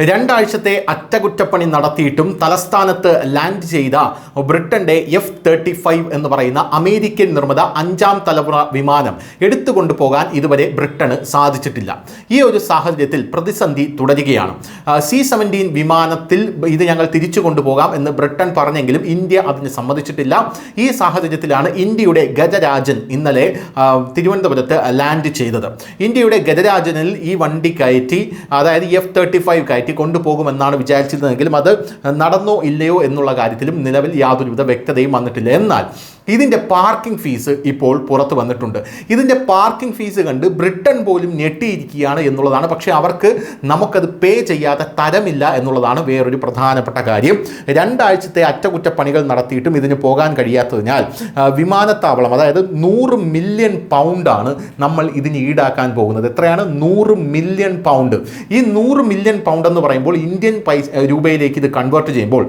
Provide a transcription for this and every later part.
രണ്ടാഴ്ചത്തെ അറ്റകുറ്റപ്പണി നടത്തിയിട്ടും തലസ്ഥാനത്ത് ലാൻഡ് ചെയ്ത ബ്രിട്ടന്റെ F-35 എന്ന് പറയുന്ന അമേരിക്കൻ നിർമ്മിത 5ാം തലമുറ വിമാനം എടുത്തുകൊണ്ടു പോകാൻ ഇതുവരെ ബ്രിട്ടന് സാധിച്ചിട്ടില്ല. ഈ ഒരു സാഹചര്യത്തിൽ പ്രതിസന്ധി തുടരുകയാണ്. C-17 വിമാനത്തിൽ ഇത് ഞങ്ങൾ തിരിച്ചു കൊണ്ടുപോകാം എന്ന് ബ്രിട്ടൻ പറഞ്ഞെങ്കിലും ഇന്ത്യ അതിന് സമ്മതിച്ചിട്ടില്ല. ഈ സാഹചര്യത്തിലാണ് ഇന്ത്യയുടെ ഗജരാജൻ ഇന്നലെ തിരുവനന്തപുരത്ത് ലാൻഡ് ചെയ്തത്. ഇന്ത്യയുടെ ഗജരാജനിൽ ഈ വണ്ടി കയറ്റി, അതായത് F-35 കയറ്റി കൊണ്ടുപോകുമെന്നാണ് വിചാരിച്ചിരുന്നതെങ്കിലും അത് നടന്നോ ഇല്ലയോ എന്നുള്ള കാര്യത്തിലും നിലവിൽ യാതൊരുവിധ വ്യക്തതയും വന്നിട്ടില്ല. എന്നാൽ ഇതിൻ്റെ പാർക്കിംഗ് ഫീസ് ഇപ്പോൾ പുറത്തു വന്നിട്ടുണ്ട്. ഇതിൻ്റെ പാർക്കിംഗ് ഫീസ് കണ്ട് ബ്രിട്ടൻ പോലും ഞെട്ടിയിരിക്കുകയാണ് എന്നുള്ളതാണ്. പക്ഷേ അവർക്ക് നമുക്കത് പേ ചെയ്യാതെ തരമില്ല എന്നുള്ളതാണ് വേറൊരു പ്രധാനപ്പെട്ട കാര്യം. രണ്ടാഴ്ചത്തെ അറ്റകുറ്റപ്പണികൾ നടത്തിയിട്ടും ഇതിന് പോകാൻ കഴിയാത്തതിനാൽ വിമാനത്താവളം, അതായത് 100 മില്യൺ പൗണ്ടാണ് നമ്മൾ ഇതിന് ഈടാക്കാൻ പോകുന്നത്. എത്രയാണ്? 100 മില്യൺ പൗണ്ട്. ഈ 100 മില്യൺ പൗണ്ട് എന്ന് പറയുമ്പോൾ ഇന്ത്യൻ രൂപയിലേക്ക് ഇത് കൺവേർട്ട് ചെയ്യുമ്പോൾ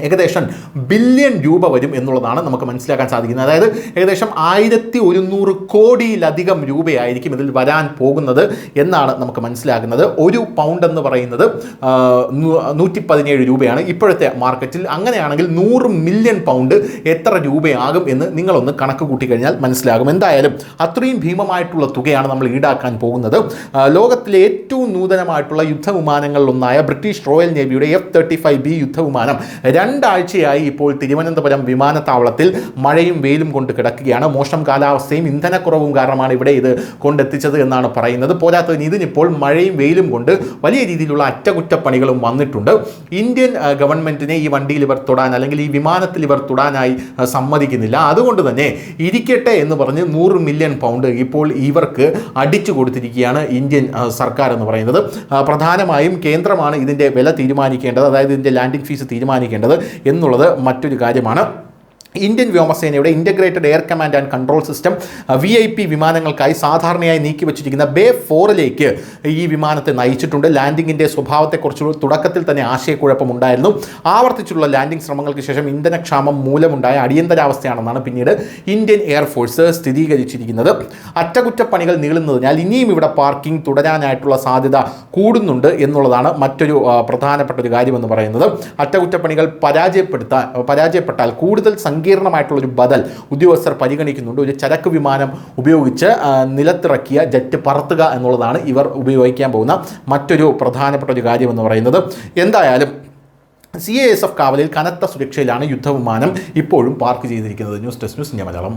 ഏകദേശം ബില്യൺ രൂപ വരും എന്നുള്ളതാണ് നമുക്ക് മനസ്സിലാക്കാൻ സാധിക്കുന്നത്. അതായത് ഏകദേശം 1100 കോടിയിലധികം രൂപയായിരിക്കും ഇതിൽ വരാൻ പോകുന്നത് എന്നാണ് നമുക്ക് മനസ്സിലാക്കുന്നത്. ഒരു പൗണ്ട് എന്ന് പറയുന്നത് 117 രൂപയാണ് ഇപ്പോഴത്തെ മാർക്കറ്റിൽ. അങ്ങനെയാണെങ്കിൽ 100 മില്യൺ പൗണ്ട് എത്ര രൂപയാകും എന്ന് നിങ്ങളൊന്ന് കണക്ക് കൂട്ടിക്കഴിഞ്ഞാൽ മനസ്സിലാകും. എന്തായാലും അത്രയും ഭീമമായിട്ടുള്ള തുകയാണ് നമ്മൾ ഈടാക്കാൻ പോകുന്നത്. ലോകത്തിലെ ഏറ്റവും നൂതനമായിട്ടുള്ള യുദ്ധവിമാനങ്ങളിലൊന്നായ ബ്രിട്ടീഷ് റോയൽ നേവിയുടെ F-35B യുദ്ധവിമാനം രണ്ടാഴ്ചയായി ഇപ്പോൾ തിരുവനന്തപുരം വിമാനത്താവളത്തിൽ മഴയും വെയിലും കൊണ്ട് കിടക്കുകയാണ്. മോശം കാലാവസ്ഥയും ഇന്ധനക്കുറവും കാരണമാണ് ഇവിടെ ഇത് കൊണ്ടെത്തിച്ചത് എന്നാണ് പറയുന്നത്. പോരാത്തതിന് ഇതിനിപ്പോൾ മഴയും വെയിലും കൊണ്ട് വലിയ രീതിയിലുള്ള അറ്റകുറ്റപ്പണികളും വന്നിട്ടുണ്ട്. ഇന്ത്യൻ ഗവൺമെൻറ്റിനെ ഈ വണ്ടിയിൽ ഇവർ തൊടാൻ, അല്ലെങ്കിൽ ഈ വിമാനത്തിൽ ഇവർ തൊടാനായി സമ്മതിക്കുന്നില്ല. അതുകൊണ്ട് തന്നെ ഇരിക്കട്ടെ എന്ന് പറഞ്ഞ് 100 മില്യൺ പൗണ്ട് ഇപ്പോൾ ഇവർക്ക് അടിച്ചു കൊടുത്തിരിക്കുകയാണ് ഇന്ത്യൻ സർക്കാർ എന്ന് പറയുന്നത്. പ്രധാനമായും കേന്ദ്രമാണ് ഇതിൻ്റെ വില തീരുമാനിക്കേണ്ടത്, അതായത് ഇതിൻ്റെ ലാൻഡിംഗ് ഫീസ് തീരുമാനിക്കേണ്ടത് എന്നുള്ളത് മറ്റൊരു കാര്യമാണ്. ഇന്ത്യൻ വ്യോമസേനയുടെ integrated air command and control system VIP വിമാനങ്ങൾക്കായി സാധാരണയായി നീക്കി വച്ചിരിക്കുന്ന ബേ 4ലേക്ക് ഈ വിമാനത്തെ നയിച്ചിട്ടുണ്ട്. ലാൻഡിങ്ങിൻ്റെ സ്വഭാവത്തെക്കുറിച്ച് തുടക്കത്തിൽ തന്നെ ആശയക്കുഴപ്പമുണ്ടായിരുന്നു. ആവർത്തിച്ചുള്ള ലാൻഡിംഗ് ശ്രമങ്ങൾക്ക് ശേഷം ഇന്ധനക്ഷാമം മൂലമുണ്ടായ അടിയന്തരാവസ്ഥയാണെന്നാണ് പിന്നീട് ഇന്ത്യൻ എയർഫോഴ്സ് സ്ഥിരീകരിച്ചിരിക്കുന്നത്. അറ്റകുറ്റപ്പണികൾ നീളുന്നതിനാൽ ഇനിയും ഇവിടെ പാർക്കിംഗ് തുടരാനായിട്ടുള്ള സാധ്യത കൂടുന്നുണ്ട് എന്നുള്ളതാണ് മറ്റൊരു പ്രധാനപ്പെട്ട ഒരു കാര്യമെന്ന് പറയുന്നത്. അറ്റകുറ്റപ്പണികൾ പരാജയപ്പെട്ടാൽ കൂടുതൽ സങ്കീർണമായിട്ടുള്ളൊരു ബദൽ ഉദ്യോഗസ്ഥർ പരിഗണിക്കുന്നുണ്ട്. ഒരു ചരക്ക് വിമാനം ഉപയോഗിച്ച് നിലത്തിറക്കിയ ജെറ്റ് പറത്തുക എന്നുള്ളതാണ് ഇവർ ഉപയോഗിക്കാൻ പോകുന്ന മറ്റൊരു പ്രധാനപ്പെട്ട ഒരു കാര്യമെന്ന് പറയുന്നത്. എന്തായാലും CASF കാവലിൽ കനത്ത സുരക്ഷയിലാണ് യുദ്ധവിമാനം ഇപ്പോഴും പാർക്ക് ചെയ്തിരിക്കുന്നത്. News desk news India Malayalam.